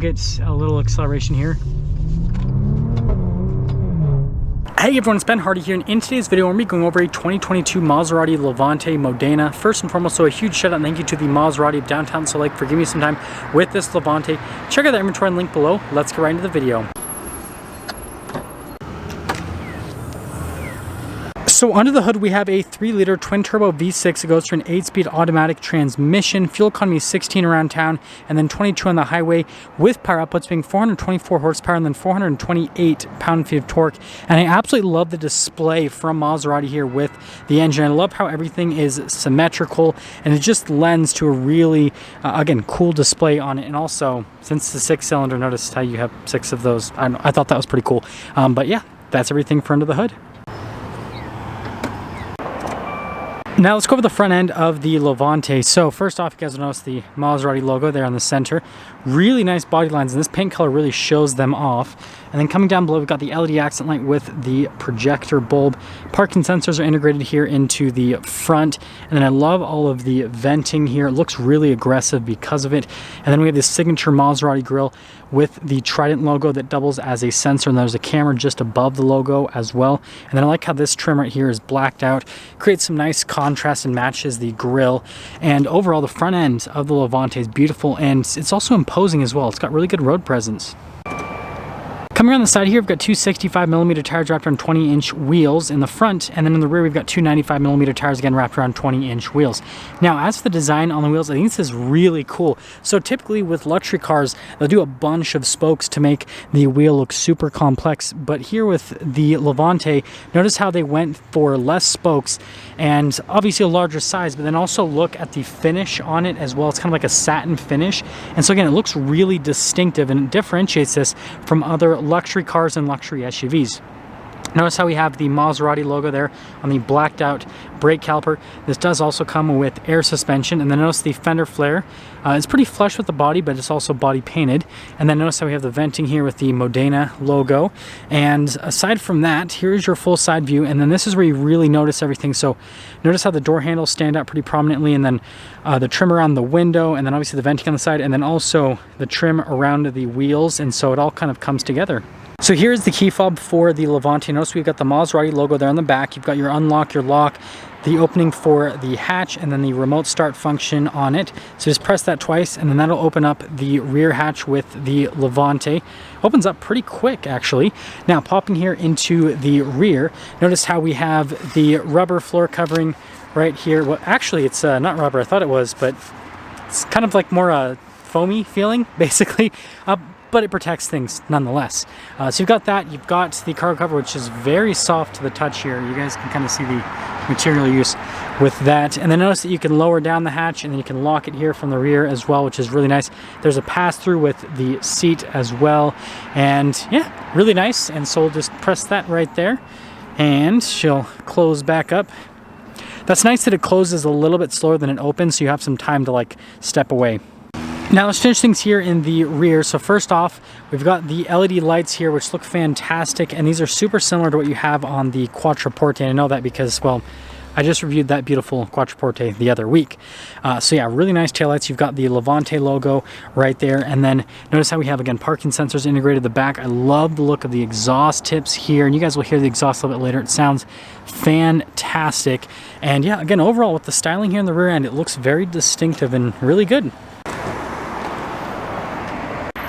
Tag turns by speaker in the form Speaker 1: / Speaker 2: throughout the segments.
Speaker 1: get a little acceleration here. Hey everyone, it's Ben Hardy here, and in today's video we're going to be going over a 2022 Maserati Levante Modena. First and foremost, so a huge shout out and thank you to the Maserati of downtown Salt Lake for giving me some time with this Levante. Check out the inventory and link below. Let's get right into the video. So under the hood we have a 3-liter twin-turbo V6. It goes for an 8-speed automatic transmission. Fuel economy is 16 around town, and then 22 on the highway, with power outputs being 424 horsepower and then 428 pound-feet of torque. And I absolutely love the display from Maserati here with the engine. I love how everything is symmetrical, and it just lends to a really, again, cool display on it. And also, since the 6-cylinder, notice how you have 6 of those. I thought that was pretty cool. But yeah, that's everything for under the hood. Now let's go over the front end of the Levante. So first off, you guys will notice the Maserati logo there on the center. Really nice body lines, and this paint color really shows them off. And then coming down below, we've got the LED accent light with the projector bulb. Parking sensors are integrated here into the front. And then I love all of the venting here. It looks really aggressive because of it. And then we have this signature Maserati grille with the Trident logo that doubles as a sensor, and there's a camera just above the logo as well. And then I like how this trim right here is blacked out, creates some nice contrast and matches the grille. And overall, the front end of the Levante is beautiful, and it's also imposing as well. It's got really good road presence. Coming around the side here, we've got two 65mm tires wrapped around 20-inch wheels in the front, and then in the rear we've got two 95mm tires again wrapped around 20-inch wheels. Now, as for the design on the wheels, I think this is really cool. So typically with luxury cars, they'll do a bunch of spokes to make the wheel look super complex, but here with the Levante, notice how they went for less spokes and obviously a larger size, but then also look at the finish on it as well. It's kind of like a satin finish, and so again, it looks really distinctive, and it differentiates this from other luxury cars and luxury SUVs. Notice how we have the Maserati logo there on the blacked out brake caliper. This does also come with air suspension, and then notice the fender flare. It's pretty flush with the body, but it's also body painted. And then notice how we have the venting here with the Modena logo. And aside from that, here's your full side view, and then this is where you really notice everything. So notice how the door handles stand out pretty prominently, and then the trim around the window, and then obviously the venting on the side, and then also the trim around the wheels, and so it all kind of comes together. So here's the key fob for the Levante. Notice we've got the Maserati logo there on the back. You've got your unlock, your lock, the opening for the hatch, and then the remote start function on it. So just press that twice, and then that'll open up the rear hatch with the Levante. Opens up pretty quick, actually. Now, popping here into the rear, notice how we have the rubber floor covering right here. Well, actually, it's not rubber. I thought it was, but it's kind of like more foamy feeling, basically. But it protects things nonetheless. So you've got that. You've got the cargo cover, which is very soft to the touch here. You guys can kind of see the material use with that. And then notice that you can lower down the hatch, and then you can lock it here from the rear as well, which is really nice. There's a pass-through with the seat as well. And yeah, really nice. And so we'll just press that right there, and she'll close back up. That's nice that it closes a little bit slower than it opens, so you have some time to like step away. Now let's finish things here in the rear. So first off, we've got the LED lights here, which look fantastic, and these are super similar to what you have on the Quattroporte. And I know that because, well, I just reviewed that beautiful Quattroporte the other week. So yeah, really nice taillights. You've got the Levante logo right there, and then notice how we have, again, parking sensors integrated in the back. I love the look of the exhaust tips here, and you guys will hear the exhaust a little bit later. It sounds fantastic. And yeah, again, overall with the styling here in the rear end, it looks very distinctive and really good.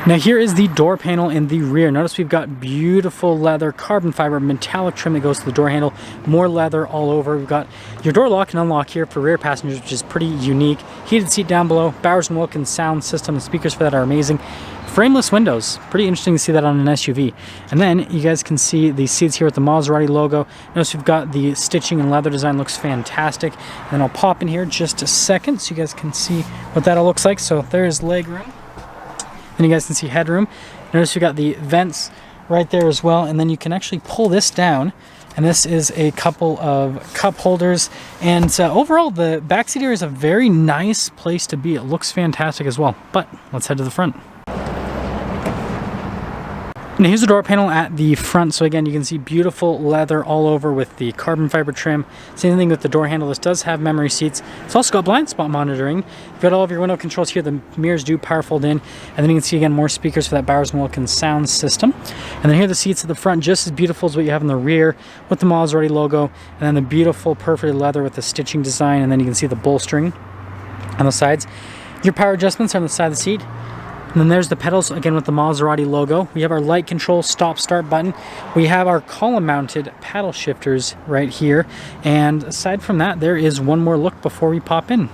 Speaker 1: Now here is the door panel in the rear. Notice we've got beautiful leather, carbon fiber, metallic trim that goes to the door handle, more leather all over. We've got your door lock and unlock here for rear passengers, which is pretty unique. Heated seat down below, Bowers & Wilkins sound system. The speakers for that are amazing. Frameless windows, pretty interesting to see that on an SUV. And then you guys can see the seats here with the Maserati logo. Notice we've got the stitching and leather design, looks fantastic. And then I'll pop in here just a second so you guys can see what that all looks like. So there's leg room. And you guys can see headroom. Notice we got the vents right there as well, and then you can actually pull this down, and this is a couple of cup holders. And overall, the backseat area is a very nice place to be. It looks fantastic as well. But let's head to the front. Now here's the door panel at the front. So again, you can see beautiful leather all over with the carbon fiber trim. Same thing with the door handle. This does have memory seats. It's also got blind spot monitoring. You've got all of your window controls here. The mirrors do power fold in. And then you can see again more speakers for that Bowers & Wilkins sound system. And then here are the seats at the front, just as beautiful as what you have in the rear with the Maserati logo. And then the beautiful perforated leather with the stitching design. And then you can see the bolstering on the sides. Your power adjustments are on the side of the seat. And then there's the pedals, again with the Maserati logo. We have our light control stop-start button. We have our column-mounted paddle shifters right here. And aside from that, there is one more look before we pop in.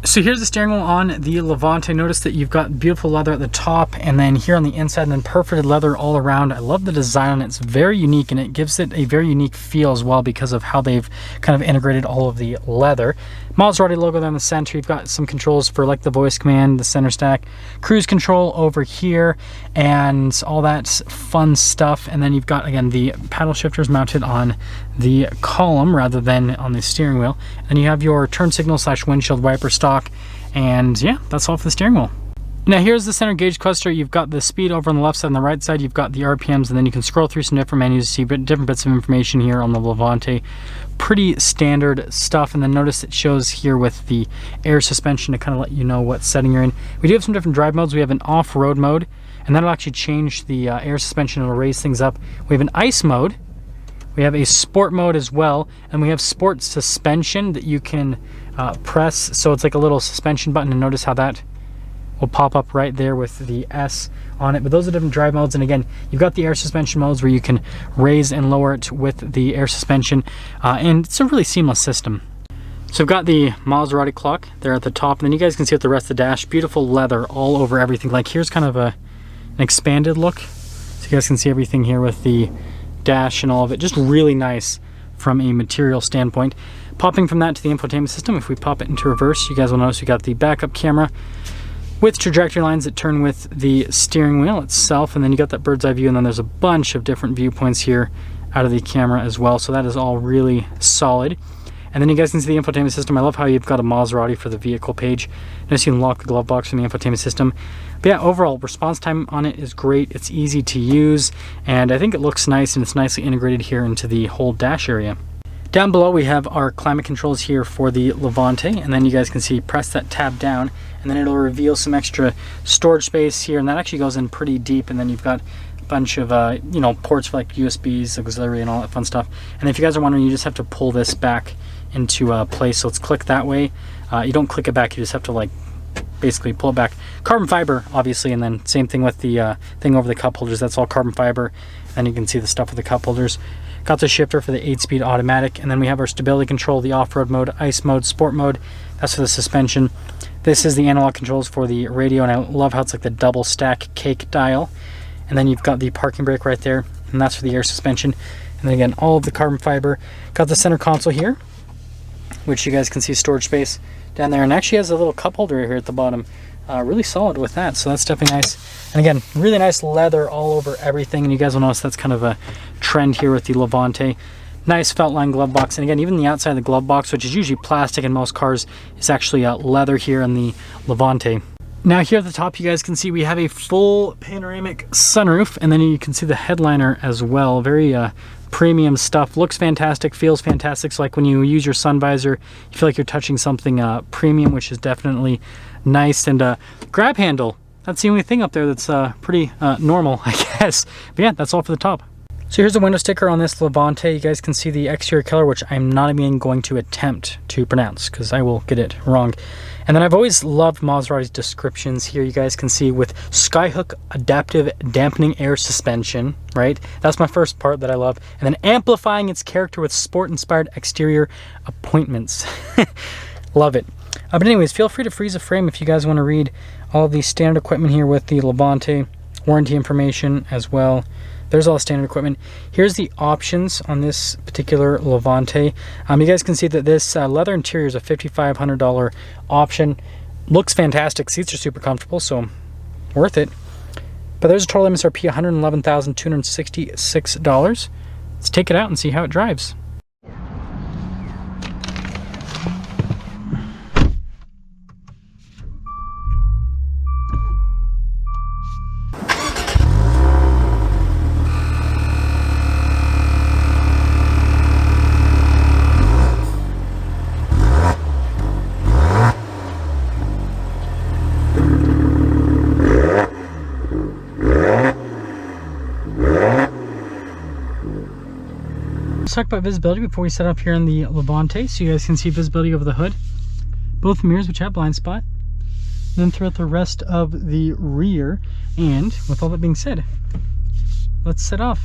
Speaker 1: So here's the steering wheel on the Levante. Notice that you've got beautiful leather at the top and then here on the inside and then perforated leather all around. I love the design on it. It's very unique and it gives it a very unique feel as well because of how they've kind of integrated all of the leather. Maserati logo there in the center. You've got some controls for like the voice command, the center stack, cruise control over here, and all that fun stuff. And then you've got, again, the paddle shifters mounted on the column rather than on the steering wheel. And you have your turn signal / windshield wiper stock. And yeah, that's all for the steering wheel. Now here's the center gauge cluster. You've got the speed over on the left side and the right side. You've got the RPMs, and then you can scroll through some different menus to see different bits of information here on the Levante. Pretty standard stuff. And then notice it shows here with the air suspension to kind of let you know what setting you're in. We do have some different drive modes. We have an off-road mode, and that'll actually change the air suspension. It'll raise things up. We have an ice mode. We have a sport mode as well, and we have sport suspension that you can press. So it's like a little suspension button, and notice how that will pop up right there with the S on it. But those are different drive modes, and again, you've got the air suspension modes where you can raise and lower it with the air suspension, and it's a really seamless system. So I've got the Maserati clock there at the top, and then you guys can see at the rest of the dash, beautiful leather all over everything. Like here's kind of an expanded look, so you guys can see everything here with the dash and all of it. Just really nice from a material standpoint. Popping from that to the infotainment system, if we pop it into reverse, you guys will notice we got the backup camera with trajectory lines that turn with the steering wheel itself, and then you got that bird's eye view, and then there's a bunch of different viewpoints here out of the camera as well, so that is all really solid. And then you guys can see the infotainment system. I love how you've got a Maserati for the vehicle page. Notice you can lock the glove box from the infotainment system. But yeah, overall response time on it is great. It's easy to use, and I think it looks nice, and it's nicely integrated here into the whole dash area. Down below we have our climate controls here for the Levante, and then you guys can see press that tab down and then it'll reveal some extra storage space here, and that actually goes in pretty deep. And then you've got a bunch of ports for like USBs, auxiliary, and all that fun stuff. And if you guys are wondering, you just have to pull this back into place, so it's click that way. You don't click it back, you just have to like basically pull it back. Carbon fiber obviously, and then same thing with the thing over the cup holders. That's all carbon fiber. And you can see the stuff with the cup holders. Got the shifter for the 8-speed automatic, and then we have our stability control, the off-road mode, ice mode, sport mode. That's for the suspension. This is the analog controls for the radio, and I love how it's like the double stack cake dial. And then you've got the parking brake right there, and that's for the air suspension. And then again, all of the carbon fiber. Got the center console here, which you guys can see storage space down there, and actually has a little cup holder here at the bottom. Really solid with that, so that's definitely nice. And again, really nice leather all over everything, and you guys will notice that's kind of a trend here with the Levante. Nice felt line glove box, and again, even the outside of the glove box, which is usually plastic in most cars, is actually leather here in the Levante. Now here at the top, you guys can see we have a full panoramic sunroof, and then you can see the headliner as well. Very premium stuff. Looks fantastic, feels fantastic. So like when you use your sun visor, you feel like you're touching something premium, which is definitely nice. And grab handle, that's the only thing up there that's pretty normal, I guess. But yeah, that's all for the top. So here's the window sticker on this Levante. You guys can see the exterior color, which I'm not even going to attempt to pronounce because I will get it wrong. And then I've always loved Maserati's descriptions here. You guys can see with Skyhook adaptive dampening air suspension, right? That's my first part that I love. And then amplifying its character with sport-inspired exterior appointments. Love it. But anyways, feel free to freeze a frame if you guys want to read all the standard equipment here with the Levante. Warranty information as well. There's all the standard equipment. Here's the options on this particular Levante. You guys can see that this leather interior is a $5,500 option. Looks fantastic. Seats are super comfortable, so worth it. But there's a total MSRP, $111,266. Let's take it out and see how it drives. let's talk about visibility before we set up here in the Levante, so you guys can see visibility over the hood. Both mirrors, which have blind spot. And then throughout the rest of the rear. And with all that being said, let's set off.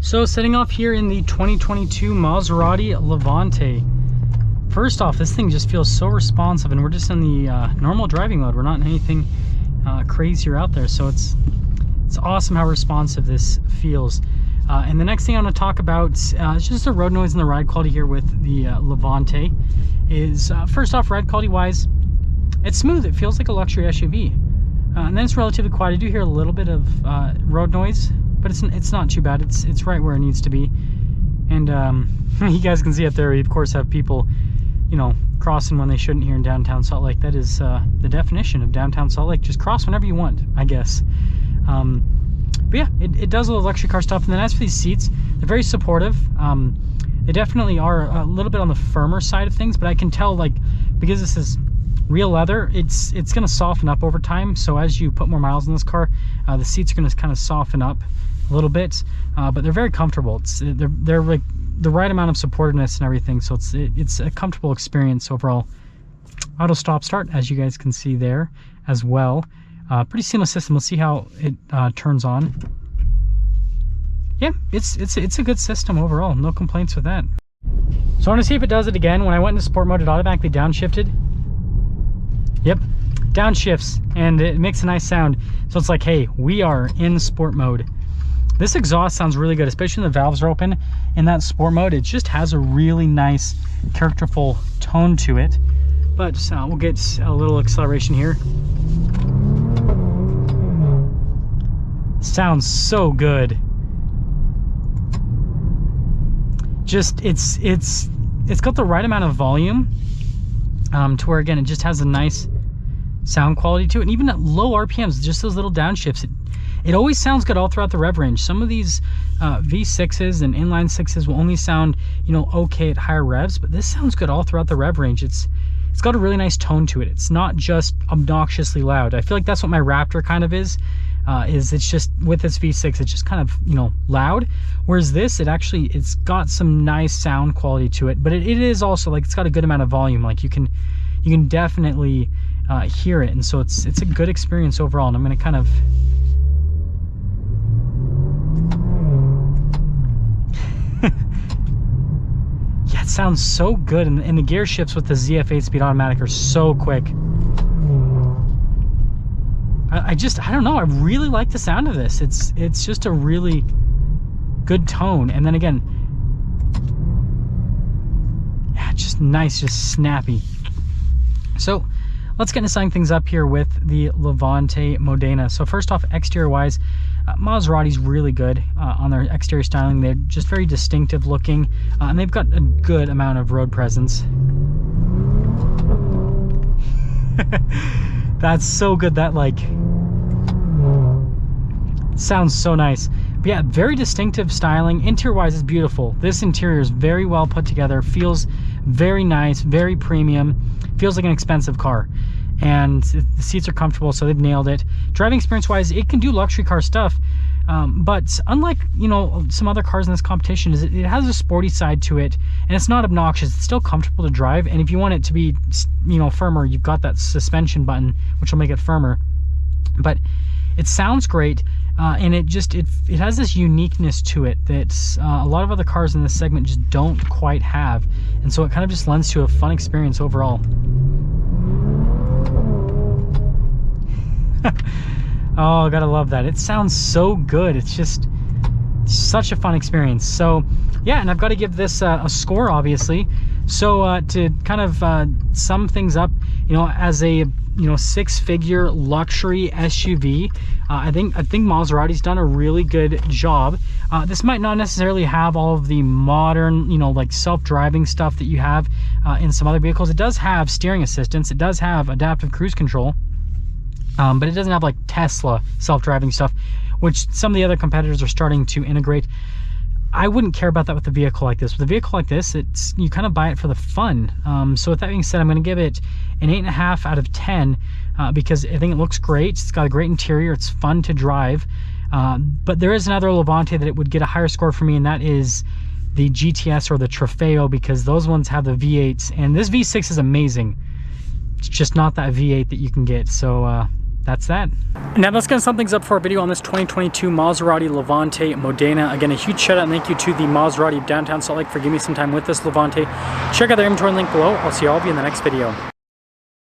Speaker 1: So setting off here in the 2022 Maserati Levante. First off, this thing just feels so responsive, and we're just in the normal driving mode. We're not in anything crazier out there, so it's awesome how responsive this feels. And the next thing I want to talk about is just the road noise and the ride quality here with the Levante. Is first off, ride quality wise, it's smooth. It feels like a luxury SUV, and then it's relatively quiet. I do hear a little bit of road noise, but it's not too bad. It's right where it needs to be. And you guys can see up there, we of course have people, you know, crossing when they shouldn't here in downtown Salt Lake. That is the definition of downtown Salt Lake. Just cross whenever you want, I guess. But yeah, it does a little luxury car stuff. And then as for these seats, they're very supportive. They definitely are a little bit on the firmer side of things, but I can tell, like, because this is real leather, it's going to soften up over time. So as you put more miles in this car, the seats are going to kind of soften up a little bit, but they're very comfortable. They're like the right amount of supportiveness and everything, so it's a comfortable experience overall. Auto stop start, as you guys can see there as well. Pretty seamless system. Let's see how it turns on. Yeah, it's a good system overall. No complaints with that. So I want to see if it does it again. When I went into sport mode, it automatically downshifted. Yep, downshifts, and it makes a nice sound. So it's like, hey, we are in sport mode. This exhaust sounds really good, especially when the valves are open. In that sport mode, it just has a really nice, characterful tone to it. But we'll get a little acceleration here. Sounds so good. Just it's got the right amount of volume to where, again, it just has a nice sound quality to it. And even at low RPMs, just those little downshifts, it always sounds good all throughout the rev range. Some of these V6s and inline 6s will only sound, you know, okay at higher revs, but this sounds good all throughout the rev range. It's got a really nice tone to it. It's not just obnoxiously loud. I feel like that's what my Raptor kind of is it's just, with this V6, it's just kind of, you know, loud. Whereas this, it's got some nice sound quality to it, but it is also, like, it's got a good amount of volume. Like, you can definitely hear it, and so it's a good experience overall. And I'm going to kind of yeah, it sounds so good, and the gear shifts with the ZF 8-speed automatic are so quick. I don't know, I really like the sound of this. It's just a really good tone, and then again, yeah, just nice, just snappy. So let's get into setting things up here with the Levante Modena. So first off, exterior wise, Maserati's really good on their exterior styling. They're just very distinctive looking, and they've got a good amount of road presence. That's so good. That, like, sounds so nice. But yeah, very distinctive styling. Interior wise is beautiful. This interior is very well put together, feels very nice, very premium, feels like an expensive car. And the seats are comfortable, so they've nailed it. Driving experience wise, it can do luxury car stuff, but unlike, you know, some other cars in this competition, it has a sporty side to it, and it's not obnoxious. It's still comfortable to drive, and if you want it to be, you know, firmer, you've got that suspension button, which will make it firmer. But it sounds great, and it has this uniqueness to it that a lot of other cars in this segment just don't quite have, and so it kind of just lends to a fun experience overall. Oh, gotta love that. It sounds so good. It's just such a fun experience. So yeah, and I've got to give this a score, obviously. So to kind of sum things up, you know, as a, you know, six-figure luxury SUV, I think Maserati's done a really good job. This might not necessarily have all of the modern, you know, like self-driving stuff that you have in some other vehicles. It does have steering assistance. It does have adaptive cruise control. But it doesn't have like Tesla self-driving stuff, which some of the other competitors are starting to integrate. I wouldn't care about that with a vehicle like this. With a vehicle like this, you kind of buy it for the fun. So with that being said, I'm going to give it an 8.5 out of 10 because I think it looks great. It's got a great interior. It's fun to drive. But there is another Levante that it would get a higher score for me, and that is the GTS or the Trofeo, because those ones have the V8s, and this V6 is amazing. It's just not that V8 that you can get. So that's that. Now let's get some things up for our video on this 2022 Maserati Levante Modena. Again, a huge shout out and thank you to the Maserati of downtown Salt Lake for giving me some time with this Levante. Check out their inventory link below. I'll see all of you in the next video.